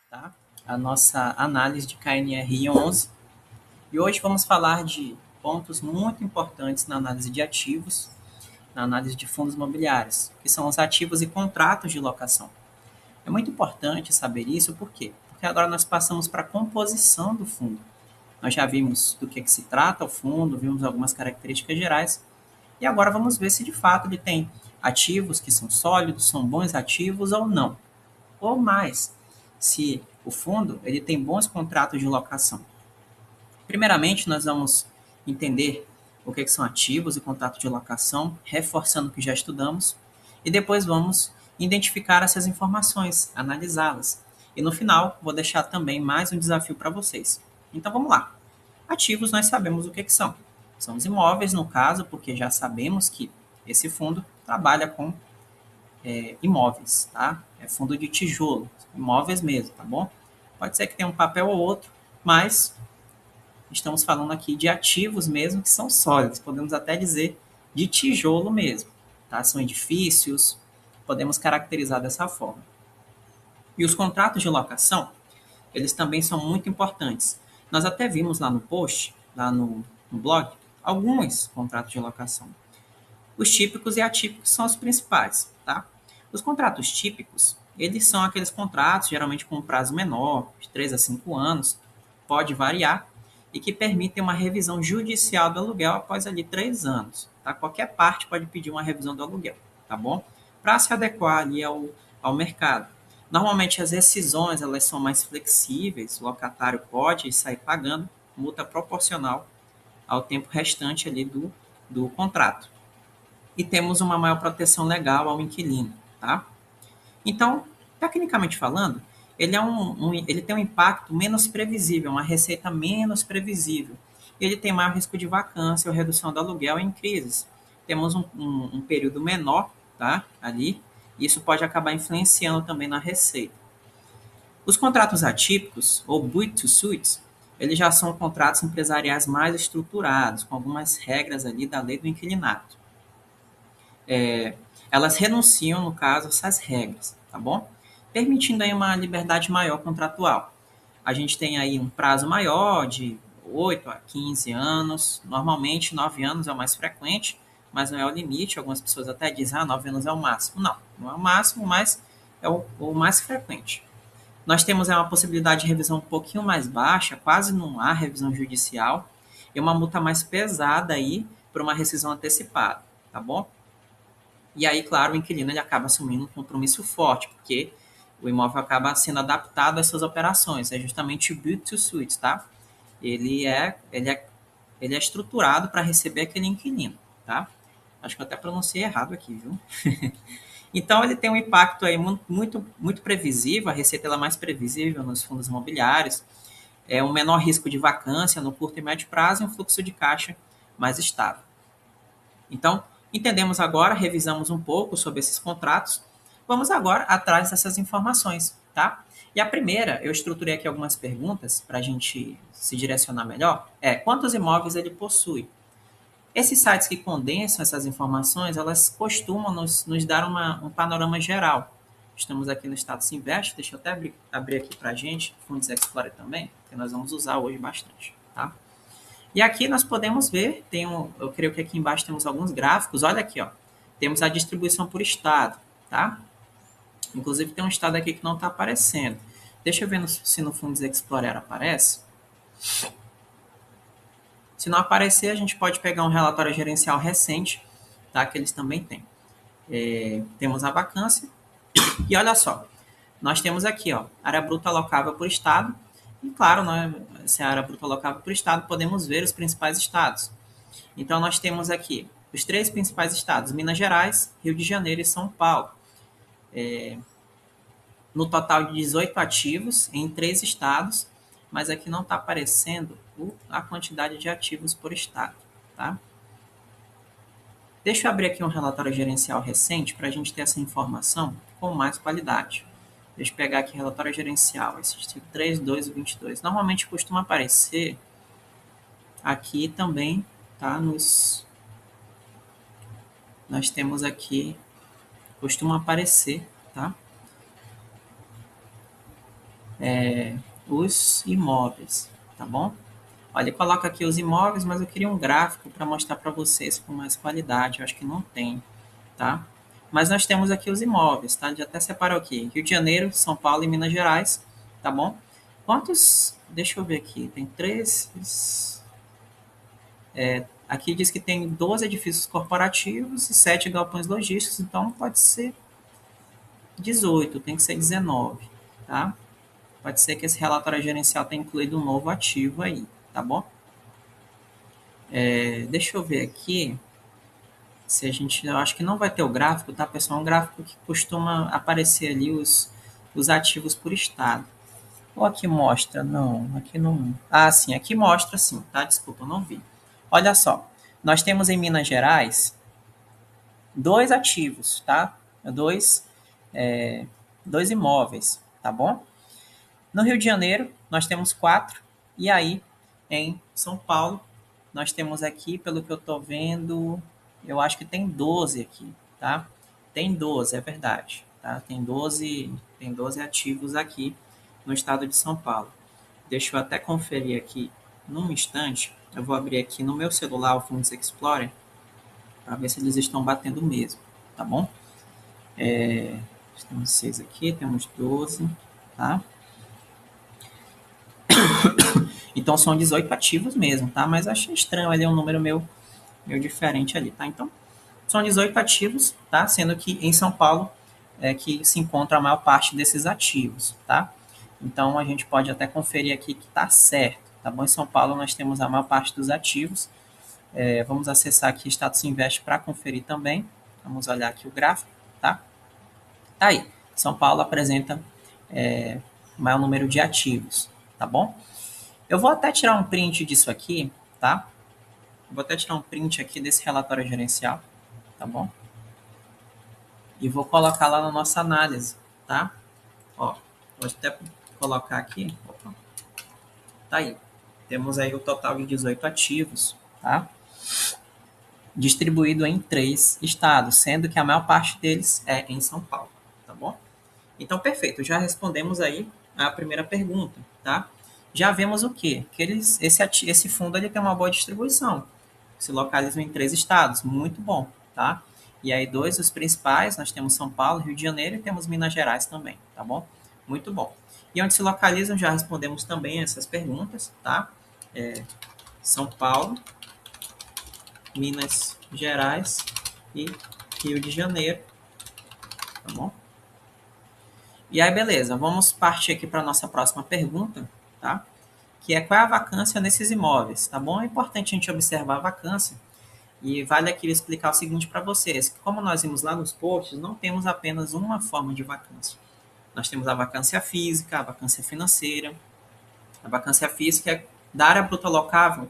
tá? A nossa análise de KNRI 11. E hoje vamos falar de pontos muito importantes na análise de ativos, na análise de fundos imobiliários, que são os ativos e contratos de locação. É muito importante saber isso, por quê? Porque agora nós passamos para a composição do fundo. Nós já vimos do que se trata o fundo, vimos algumas características gerais, e agora vamos ver se de fato ele tem ativos que são sólidos, são bons ativos ou não. Ou mais, se o fundo ele tem bons contratos de locação. Primeiramente, nós vamos entender o que são ativos e contratos de locação, reforçando o que já estudamos, e depois vamos identificar essas informações, analisá-las. E no final, vou deixar também mais um desafio para vocês. Então vamos lá. Ativos nós sabemos o que são. São os imóveis, no caso, porque já sabemos que esse fundo trabalha com imóveis, tá? É fundo de tijolo, imóveis mesmo, tá bom? Pode ser que tenha um papel ou outro, mas estamos falando aqui de ativos mesmo que são sólidos, podemos até dizer de tijolo mesmo, tá? São edifícios, podemos caracterizar dessa forma. E os contratos de locação, eles também são muito importantes. Nós até vimos lá no post, lá no blog, alguns contratos de locação. Os típicos e atípicos são os principais, tá? Os contratos típicos, eles são aqueles contratos, geralmente com um prazo menor, de 3 a 5 anos, pode variar, e que permitem uma revisão judicial do aluguel após ali 3 anos. Tá? Qualquer parte pode pedir uma revisão do aluguel, tá bom? Para se adequar ali ao mercado. Normalmente as rescisões elas são mais flexíveis, o locatário pode sair pagando multa proporcional ao tempo restante ali do contrato. E temos uma maior proteção legal ao inquilino, tá? Então, tecnicamente falando, ele tem um impacto menos previsível, uma receita menos previsível. Ele tem maior risco de vacância ou redução do aluguel em crises. Temos um período menor, tá? Ali, e isso pode acabar influenciando também na receita. Os contratos atípicos, ou build-to-suits, eles já são contratos empresariais mais estruturados, com algumas regras ali da lei do inquilinato. Elas renunciam, no caso, a essas regras, tá bom? Permitindo aí uma liberdade maior contratual. A gente tem aí um prazo maior de 8 a 15 anos, normalmente 9 anos é o mais frequente, mas não é o limite. Algumas pessoas até dizem, 9 anos é o máximo. Não, não é o máximo, mas é o mais frequente. Nós temos uma possibilidade de revisão um pouquinho mais baixa, quase não há revisão judicial, e uma multa mais pesada aí por uma rescisão antecipada, tá bom? E aí, claro, o inquilino ele acaba assumindo um compromisso forte, porque o imóvel acaba sendo adaptado às suas operações. É justamente o build to suit, tá? Ele é estruturado para receber aquele inquilino, tá? Acho que eu até pronunciei errado aqui, viu? Então, ele tem um impacto aí muito previsível, a receita ela é mais previsível nos fundos imobiliários, é um menor risco de vacância no curto e médio prazo e um fluxo de caixa mais estável. Então, entendemos agora, revisamos um pouco sobre esses contratos. Vamos agora atrás dessas informações, tá? E a primeira, eu estruturei aqui algumas perguntas para a gente se direcionar melhor, é quantos imóveis ele possui? Esses sites que condensam essas informações, elas costumam nos dar um panorama geral. Estamos aqui no Status Invest, deixa eu até abrir aqui para a gente, Fundos Explorer também, que nós vamos usar hoje bastante, tá? E aqui nós podemos ver, eu creio que aqui embaixo temos alguns gráficos, olha aqui, ó, temos a distribuição por estado, tá? Inclusive tem um estado aqui que não está aparecendo. Deixa eu ver se no Fundos Explorer aparece. Se não aparecer, a gente pode pegar um relatório gerencial recente, tá? Que eles também têm. Temos a vacância. E olha só, nós temos aqui, ó, área bruta alocável por estado. E claro, né, se a área bruta alocável por estado, podemos ver os principais estados. Então, nós temos aqui os 3 principais estados, Minas Gerais, Rio de Janeiro e São Paulo. No total de 18 ativos em 3 estados, mas aqui não está aparecendo a quantidade de ativos por estado. Tá? Deixa eu abrir aqui um relatório gerencial recente para a gente ter essa informação com mais qualidade. Deixa eu pegar aqui o relatório gerencial, esse 3, 2 e 22. Normalmente costuma aparecer aqui também, tá? Nós temos aqui, costuma aparecer, tá? os imóveis, tá bom? Olha, coloca aqui os imóveis, mas eu queria um gráfico para mostrar para vocês com mais qualidade. Eu acho que não tem, tá? Mas nós temos aqui os imóveis, tá? Já até separou aqui. Rio de Janeiro, São Paulo e Minas Gerais, tá bom? Quantos? Deixa eu ver aqui. Tem três. Aqui diz que tem 12 edifícios corporativos e 7 galpões logísticos, então pode ser 18, tem que ser 19, tá? Pode ser que esse relatório gerencial tenha incluído um novo ativo aí, tá bom? Deixa eu ver aqui se a gente. Eu acho que não vai ter o gráfico, tá, pessoal? É um gráfico que costuma aparecer ali os ativos por estado. Ou aqui mostra? Não, aqui não. Ah, sim, aqui mostra sim, tá? Desculpa, eu não vi. Olha só, nós temos em Minas Gerais dois ativos, tá? Dois, dois imóveis, tá bom? No Rio de Janeiro, nós temos quatro. E aí, em São Paulo, nós temos aqui, pelo que eu estou vendo, eu acho que tem 12 aqui, tá? Tem 12, é verdade. Tá? Tem 12 ativos aqui no estado de São Paulo. Deixa eu até conferir aqui num instante. Eu vou abrir aqui no meu celular o Funds Explorer para ver se eles estão batendo mesmo, tá bom? Temos 6 aqui, temos 12, tá? Então são 18 ativos mesmo, tá? Mas achei estranho ali um número meu diferente ali, tá? Então são 18 ativos, tá? Sendo que em São Paulo é que se encontra a maior parte desses ativos, tá? Então a gente pode até conferir aqui que tá certo, tá bom? Em São Paulo nós temos a maior parte dos ativos. Vamos acessar aqui Status Invest para conferir também. Vamos olhar aqui o gráfico, tá? Tá aí. São Paulo apresenta o maior número de ativos, tá bom? Eu vou até tirar um print disso aqui, tá? Vou até tirar um print aqui desse relatório gerencial, tá bom? E vou colocar lá na nossa análise, tá? Ó, vou até colocar aqui. Opa, tá aí. Temos aí o total de 18 ativos, tá? Distribuído em 3 estados, sendo que a maior parte deles é em São Paulo, tá bom? Então, perfeito. Já respondemos aí a primeira pergunta, tá? Já vemos o quê? Que esse fundo ele tem uma boa distribuição. Se localizam em 3 estados. Muito bom, tá? E aí, dois dos principais, nós temos São Paulo, Rio de Janeiro e temos Minas Gerais também, tá bom? Muito bom. E onde se localizam, já respondemos também essas perguntas, tá? São Paulo, Minas Gerais e Rio de Janeiro, tá bom? E aí, beleza, vamos partir aqui para a nossa próxima pergunta, tá? Que é qual é a vacância nesses imóveis, tá bom? É importante a gente observar a vacância e vale aqui explicar o seguinte para vocês, que como nós vimos lá nos posts, não temos apenas uma forma de vacância. Nós temos a vacância física, a vacância financeira. A vacância física é da área bruta locável,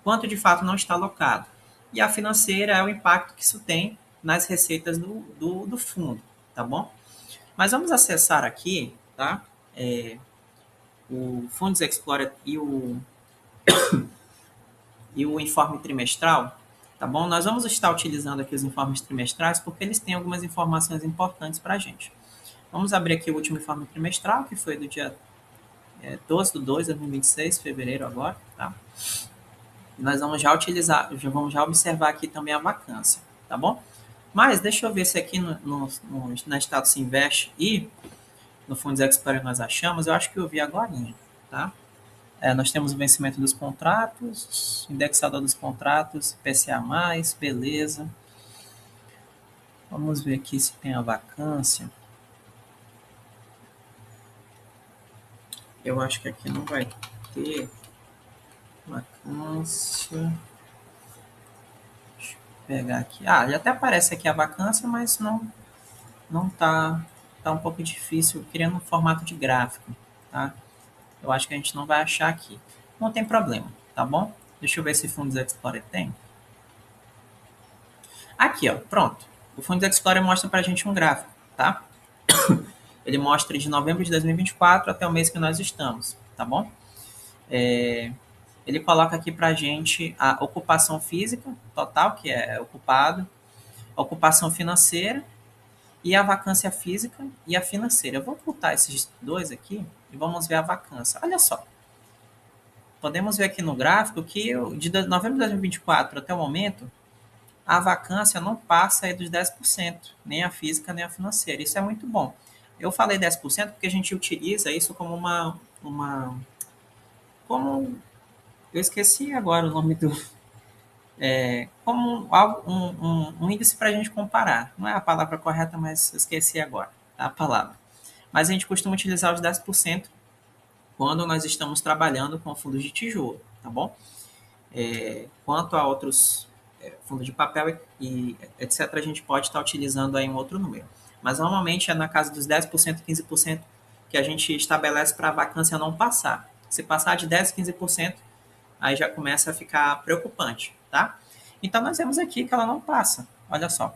quanto de fato não está alocado. E a financeira é o impacto que isso tem nas receitas do fundo, tá bom? Mas vamos acessar aqui, tá? O Funds Explorer e o informe trimestral, tá bom? Nós vamos estar utilizando aqui os informes trimestrais porque eles têm algumas informações importantes para a gente. Vamos abrir aqui o último informe trimestral, que foi do dia 12 de 2 de 2026, fevereiro agora, tá? E nós vamos já utilizar, vamos já observar aqui também a vacância, tá bom? Mas deixa eu ver se aqui na Status Invest e no Fundos Expert nós achamos, eu acho que eu vi agora, tá? Nós temos o vencimento dos contratos, indexador dos contratos, IPCA+, beleza. Vamos ver aqui se tem a vacância. Eu acho que aqui não vai ter vacância. Deixa eu pegar aqui. Já até aparece aqui a vacância, mas não tá um pouco difícil, criando um formato de gráfico, tá? Eu acho que a gente não vai achar aqui. Não tem problema, tá bom? Deixa eu ver se Fundos Explorer tem. Aqui, ó, pronto. O Fundos Explorer mostra pra gente um gráfico, tá? Ele mostra de novembro de 2024 até o mês que nós estamos, tá bom? Ele coloca aqui pra gente a ocupação física total, que é ocupado, a ocupação financeira e a vacância física e a financeira. Eu vou botar esses dois aqui e vamos ver a vacância. Olha só, podemos ver aqui no gráfico que de novembro de 2024 até o momento, a vacância não passa aí dos 10%, nem a física nem a financeira. Isso é muito bom. Eu falei 10% porque a gente utiliza isso como como, eu esqueci agora o nome do, como um índice para a gente comparar. Não é a palavra correta, mas eu esqueci agora a palavra. Mas a gente costuma utilizar os 10% quando nós estamos trabalhando com fundos de tijolo, tá bom? Quanto a outros fundos de papel e etc., a gente pode estar utilizando aí um outro número. Mas normalmente é na casa dos 10%, 15% que a gente estabelece para a vacância não passar. Se passar de 10%, 15%, aí já começa a ficar preocupante, tá? Então nós vemos aqui que ela não passa. Olha só.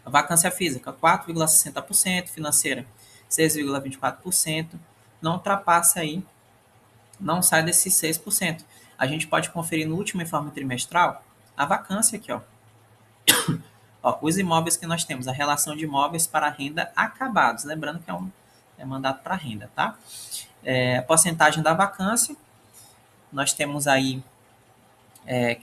A vacância física, 4,60%, financeira, 6,24%, não ultrapassa aí, não sai desses 6%. A gente pode conferir no último informe trimestral a vacância aqui, ó. Ó, os imóveis que nós temos, a relação de imóveis para renda acabados, lembrando que é mandato para renda, tá? A porcentagem da vacância, nós temos aí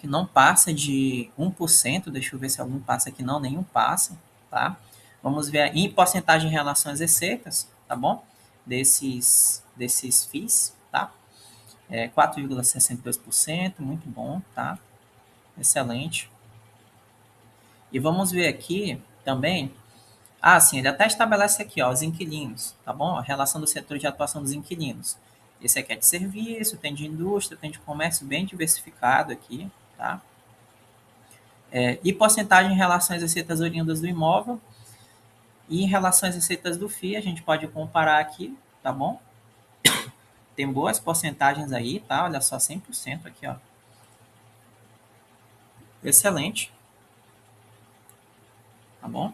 que não passa de 1%, deixa eu ver se algum passa aqui, não, nenhum passa, tá? Vamos ver em porcentagem em relação às receitas, tá bom? Desses FIIs, tá? 4,62%, muito bom, tá? Excelente. E vamos ver aqui também, sim, ele até estabelece aqui, ó, os inquilinos, tá bom? A relação do setor de atuação dos inquilinos. Esse aqui é de serviço, tem de indústria, tem de comércio bem diversificado aqui, tá? E porcentagem em relação às receitas oriundas do imóvel e em relação às receitas do FII, a gente pode comparar aqui, tá bom? Tem boas porcentagens aí, tá? Olha só, 100% aqui, ó. Excelente, tá bom?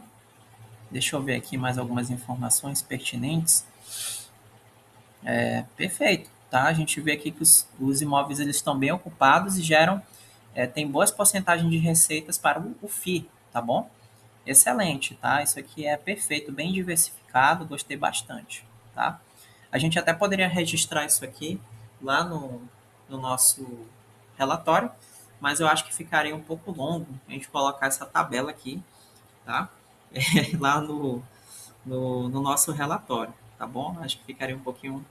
Deixa eu ver aqui mais algumas informações pertinentes. Perfeito, tá? A gente vê aqui que os imóveis eles estão bem ocupados e geram, tem boas porcentagens de receitas para o FII, tá bom? Excelente, tá? Isso aqui é perfeito, bem diversificado, gostei bastante, tá? A gente até poderia registrar isso aqui lá no nosso relatório, mas eu acho que ficaria um pouco longo a gente colocar essa tabela aqui, tá? Lá no nosso relatório, tá bom? Acho que ficaria um pouquinho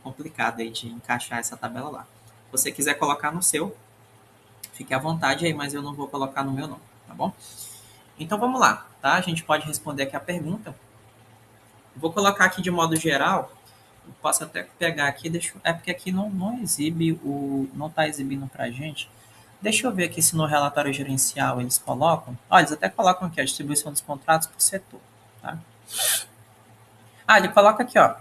complicado aí de encaixar essa tabela lá. Se você quiser colocar no seu, fique à vontade aí, mas eu não vou colocar no meu não, tá bom? Então vamos lá, tá? A gente pode responder aqui a pergunta. Vou colocar aqui de modo geral. Eu posso até pegar aqui, porque aqui não exibe não está exibindo para a gente. Deixa eu ver aqui se no relatório gerencial eles colocam. Olha, eles até colocam aqui a distribuição dos contratos por setor, tá? Ele coloca aqui, ó,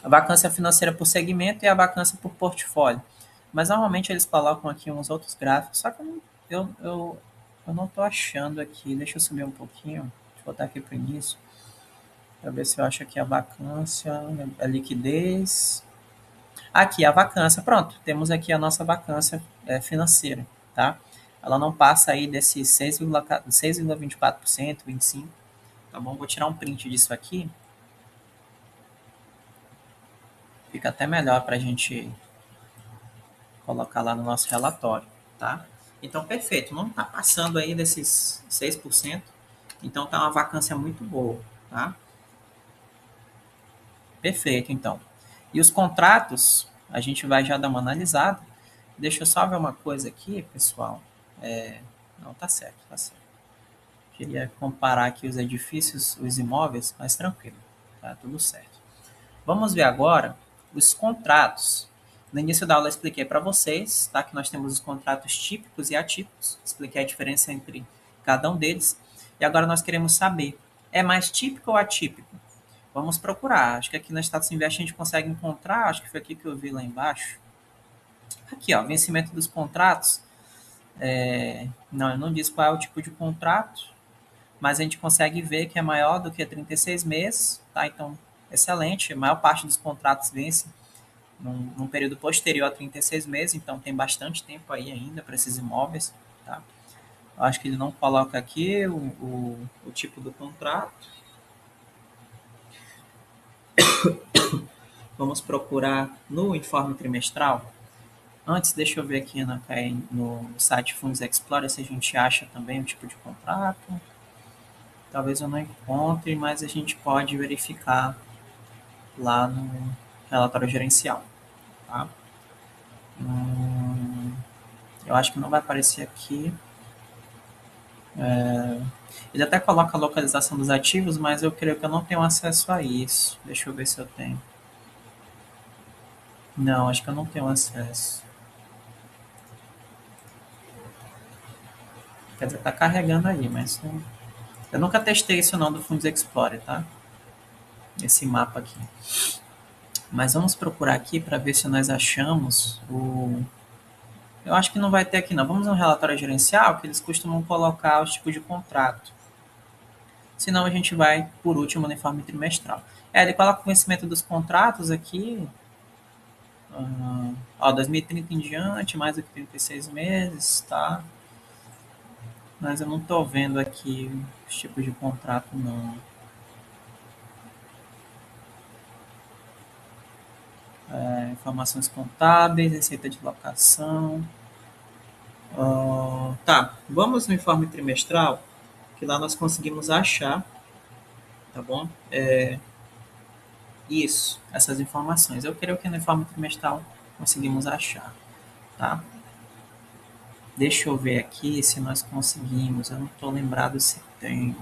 a vacância financeira por segmento e a vacância por portfólio. Mas normalmente eles colocam aqui uns outros gráficos, só que eu não estou achando aqui. Deixa eu subir um pouquinho, deixa eu botar aqui para o início, para ver se eu acho aqui a vacância, a liquidez. Aqui a vacância, pronto, temos aqui a nossa vacância financeira, tá? Ela não passa aí desses 6,24%, 25%, tá bom? Vou tirar um print disso aqui, fica até melhor para a gente colocar lá no nosso relatório, tá? Então, perfeito, não está passando aí desses 6%, então tá uma vacância muito boa, tá? Perfeito, então. E os contratos, a gente vai já dar uma analisada. Deixa eu só ver uma coisa aqui, pessoal. Não, tá certo, tá certo. Queria comparar aqui os edifícios, os imóveis, mas tranquilo, tá tudo certo. Vamos ver agora os contratos. No início da aula eu expliquei para vocês, tá, que nós temos os contratos típicos e atípicos. Expliquei a diferença entre cada um deles. E agora nós queremos saber, é mais típico ou atípico? Vamos procurar. Acho que aqui na Status Invest a gente consegue encontrar, acho que foi aqui que eu vi lá embaixo. Aqui, ó, vencimento dos contratos. Não, não diz qual é o tipo de contrato, mas a gente consegue ver que é maior do que 36 meses, tá? Então, excelente. A maior parte dos contratos vence num período posterior a 36 meses, então tem bastante tempo aí ainda para esses imóveis, tá? Eu acho que ele não coloca aqui o tipo do contrato. Vamos procurar no informe trimestral. Antes, deixa eu ver aqui no site Fundos Explorer se a gente acha também o tipo de contrato. Talvez eu não encontre, mas a gente pode verificar lá no relatório gerencial. Tá? Eu acho que não vai aparecer aqui. Ele até coloca a localização dos ativos, mas eu creio que eu não tenho acesso a isso. Deixa eu ver se eu tenho. Não, acho que eu não tenho acesso. Quer dizer, tá carregando aí, mas eu nunca testei isso não do Fundos Explorer, tá? Esse mapa aqui. Mas vamos procurar aqui para ver se nós achamos o. Eu acho que não vai ter aqui não. Vamos no relatório gerencial, que eles costumam colocar os tipos de contrato. Senão a gente vai, por último, no informe trimestral. Ele coloca o vencimento dos contratos aqui. 2030 em diante, mais do que 36 meses, tá? Mas eu não estou vendo aqui os tipos de contrato, não. Informações contábeis, receita de locação. Tá, vamos no informe trimestral, que lá nós conseguimos achar, tá bom? Isso, essas informações. Eu creio que no informe trimestral conseguimos achar, tá? Deixa eu ver aqui se nós conseguimos. Eu não estou lembrado se tem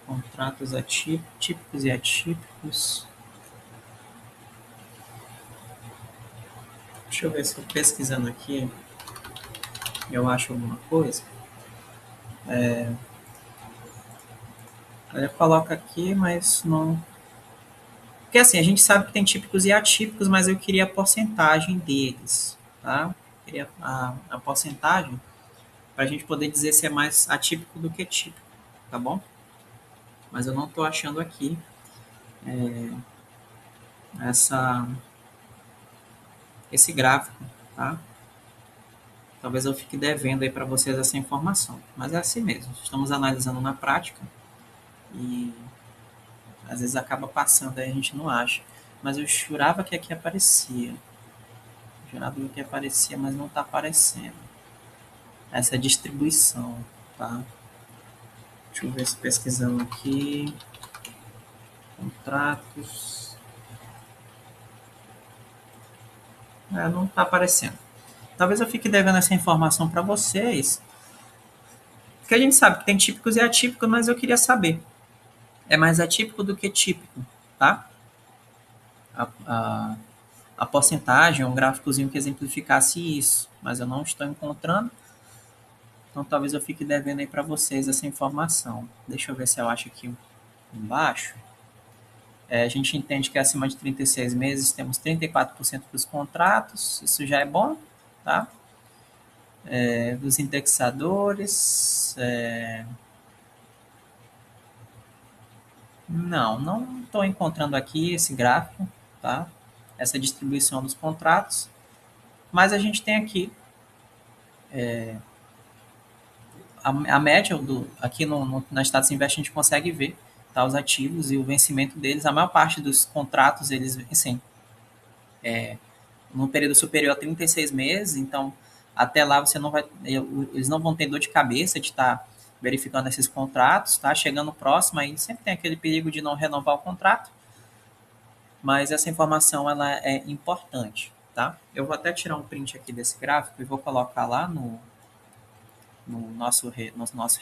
contratos típicos e atípicos. Deixa eu ver se eu pesquisando aqui eu acho alguma coisa. Ele coloca aqui, mas não. Porque assim, a gente sabe que tem típicos e atípicos, mas eu queria a porcentagem deles, tá? Eu queria a porcentagem para a gente poder dizer se é mais atípico do que típico, tá bom? Mas eu não estou achando aqui essa, esse gráfico, tá? Talvez eu fique devendo aí para vocês essa informação, mas é assim mesmo. Estamos analisando na prática e às vezes acaba passando aí a gente não acha. Mas eu jurava que aqui aparecia. Jurava que aparecia, mas não está aparecendo. Essa distribuição, tá? Deixa eu ver se pesquisando aqui. Contratos. Não está aparecendo. Talvez eu fique devendo essa informação para vocês. Porque a gente sabe que tem típicos e atípicos, mas eu queria saber. É mais atípico do que típico, tá? A, a porcentagem, um gráficozinho que exemplificasse isso, mas eu não estou encontrando. Então talvez eu fique devendo aí para vocês essa informação. Deixa eu ver se eu acho aqui embaixo. A gente entende que acima de 36 meses temos 34% dos contratos, isso já é bom, tá? Dos indexadores, não estou encontrando aqui esse gráfico, tá? Essa distribuição dos contratos, mas a gente tem aqui a média aqui na Status Invest a gente consegue ver, tá, os ativos e o vencimento deles. A maior parte dos contratos eles vencem no período superior a 36 meses, então até lá você não vai, eles não vão ter dor de cabeça de estar verificando esses contratos, tá? Chegando próximo aí sempre tem aquele perigo de não renovar o contrato, mas essa informação ela é importante, tá? Eu vou até tirar um print aqui desse gráfico e vou colocar lá no nosso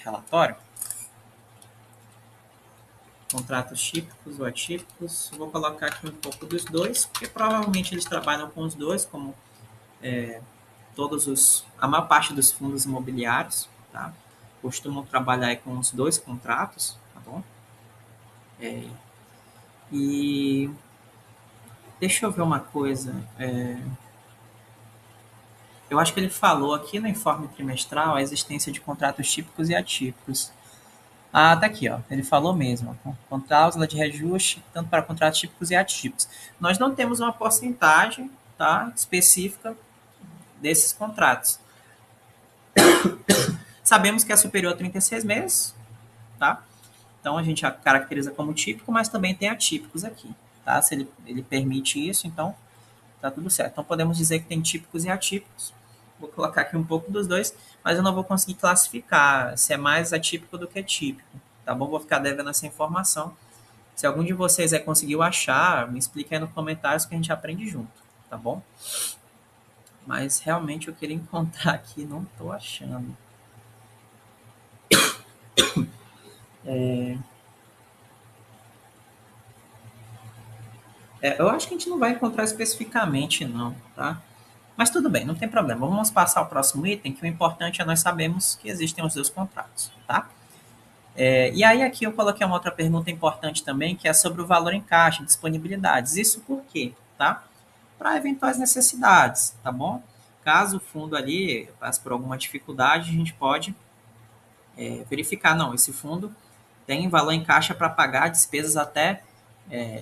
relatório. Contratos típicos ou atípicos. Vou colocar aqui um pouco dos dois, porque provavelmente eles trabalham com os dois, como a maior parte dos fundos imobiliários, tá? Costumam trabalhar com os dois contratos, tá bom? E deixa eu ver uma coisa. Eu acho que ele falou aqui no informe trimestral a existência de contratos típicos e atípicos. Tá aqui, ó. Ele falou mesmo, com cláusula de reajuste, tanto para contratos típicos e atípicos. Nós não temos uma porcentagem, tá, específica desses contratos. Sabemos que é superior a 36 meses, tá? Então a gente a caracteriza como típico, mas também tem atípicos aqui, tá? Se ele permite isso, então tá tudo certo. Então podemos dizer que tem típicos e atípicos. Vou colocar aqui um pouco dos dois, mas eu não vou conseguir classificar se é mais atípico do que típico, tá bom? Vou ficar devendo essa informação. Se algum de vocês conseguiu achar, me explique aí nos comentários que a gente aprende junto, tá bom? Mas realmente eu queria encontrar aqui, não estou achando. Eu acho que a gente não vai encontrar especificamente, não, tá? Mas tudo bem, não tem problema. Vamos passar ao próximo item, que o importante é nós sabemos que existem os dois contratos, tá? E aí aqui eu coloquei uma outra pergunta importante também, que é sobre o valor em caixa, disponibilidades. Isso por quê, tá? Para eventuais necessidades, tá bom? Caso o fundo ali passe por alguma dificuldade, a gente pode verificar, não, esse fundo tem valor em caixa para pagar despesas até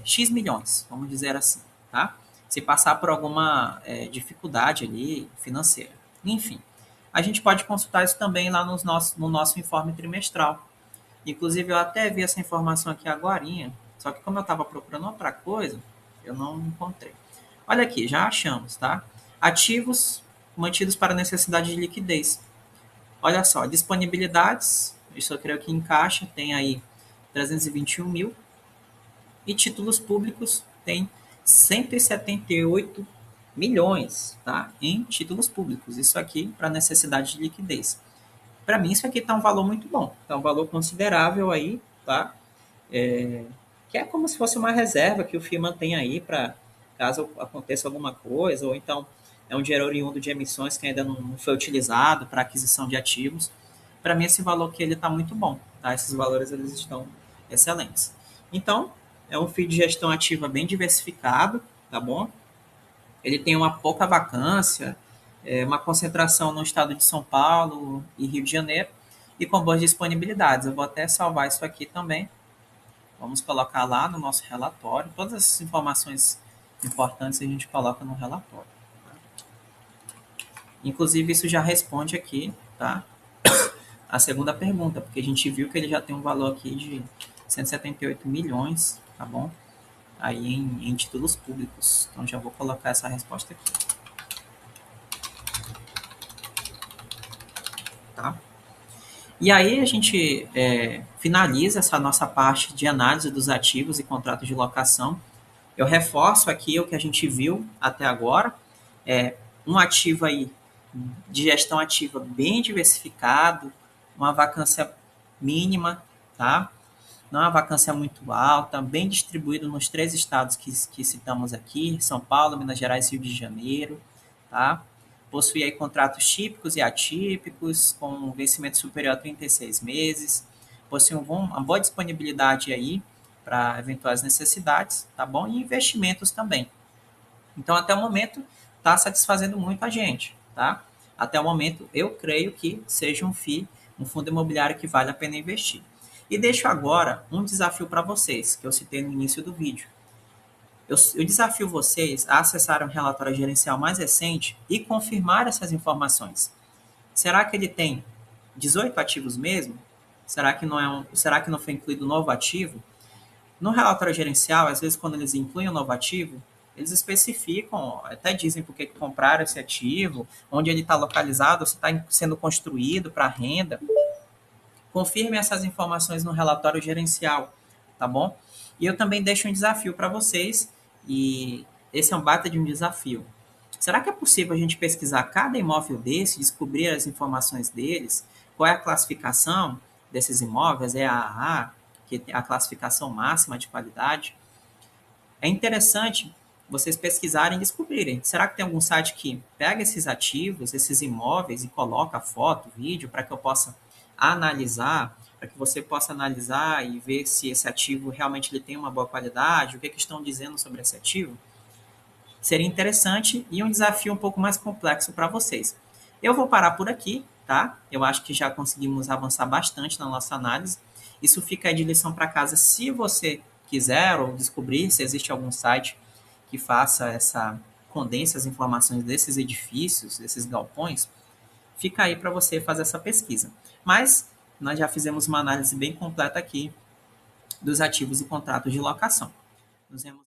X milhões, vamos dizer assim, tá? Se passar por alguma dificuldade ali financeira. Enfim, a gente pode consultar isso também lá no nosso informe trimestral. Inclusive, eu até vi essa informação aqui agorinha, só que como eu estava procurando outra coisa, eu não encontrei. Olha aqui, já achamos, tá? Ativos mantidos para necessidade de liquidez. Olha só, disponibilidades, isso eu creio que encaixa, tem aí 321 mil, e títulos públicos tem 178 milhões, tá? Em títulos públicos. Isso aqui para necessidade de liquidez. Para mim, isso aqui está um valor muito bom, está um valor considerável aí, tá? Que é como se fosse uma reserva que o FII mantém aí para caso aconteça alguma coisa, ou então é um dinheiro oriundo de emissões que ainda não foi utilizado para aquisição de ativos. Para mim, esse valor aqui ele está muito bom, tá? Esses valores eles estão excelentes. Então, é um FII de gestão ativa bem diversificado, tá bom? Ele tem uma pouca vacância, uma concentração no estado de São Paulo e Rio de Janeiro, e com boas disponibilidades. Eu vou até salvar isso aqui também. Vamos colocar lá no nosso relatório. Todas essas informações importantes a gente coloca no relatório. Inclusive, isso já responde aqui, tá? A segunda pergunta, porque a gente viu que ele já tem um valor aqui de 178 milhões, tá bom? Aí em títulos públicos. Então já vou colocar essa resposta aqui, tá? E aí a gente finaliza essa nossa parte de análise dos ativos e contratos de locação. Eu reforço aqui o que a gente viu até agora. Um ativo aí de gestão ativa bem diversificado, uma vacância mínima, tá? Não é uma vacância muito alta, bem distribuído nos três estados que citamos aqui, São Paulo, Minas Gerais e Rio de Janeiro, tá? Possui aí contratos típicos e atípicos, com vencimento superior a 36 meses, possui uma boa disponibilidade aí para eventuais necessidades, tá bom? E investimentos também. Então, até o momento, está satisfazendo muito a gente, tá? Até o momento, eu creio que seja um FII, um fundo imobiliário que vale a pena investir. E deixo agora um desafio para vocês, que eu citei no início do vídeo. Eu desafio vocês a acessar um relatório gerencial mais recente e confirmar essas informações. Será que ele tem 18 ativos mesmo? Será que não foi incluído um novo ativo? No relatório gerencial, às vezes, quando eles incluem um novo ativo, eles especificam, até dizem por que compraram esse ativo, onde ele está localizado, se está sendo construído para renda. Confirme essas informações no relatório gerencial, tá bom? E eu também deixo um desafio para vocês, e esse é um baita de um desafio. Será que é possível a gente pesquisar cada imóvel desse, descobrir as informações deles, qual é a classificação desses imóveis, é a AA, que é a classificação máxima de qualidade? É interessante vocês pesquisarem e descobrirem. Será que tem algum site que pega esses ativos, esses imóveis e coloca foto, vídeo, para que eu possa analisar, para que você possa analisar e ver se esse ativo realmente ele tem uma boa qualidade, o que, que estão dizendo sobre esse ativo? Seria interessante e um desafio um pouco mais complexo para vocês. Eu vou parar por aqui, tá? Eu acho que já conseguimos avançar bastante na nossa análise. Isso fica aí de lição para casa se você quiser ou descobrir se existe algum site que faça essa condense as informações desses edifícios, desses galpões. fica aí para você fazer essa pesquisa. Mas nós já fizemos uma análise bem completa aqui dos ativos e contratos de locação. Nos vemos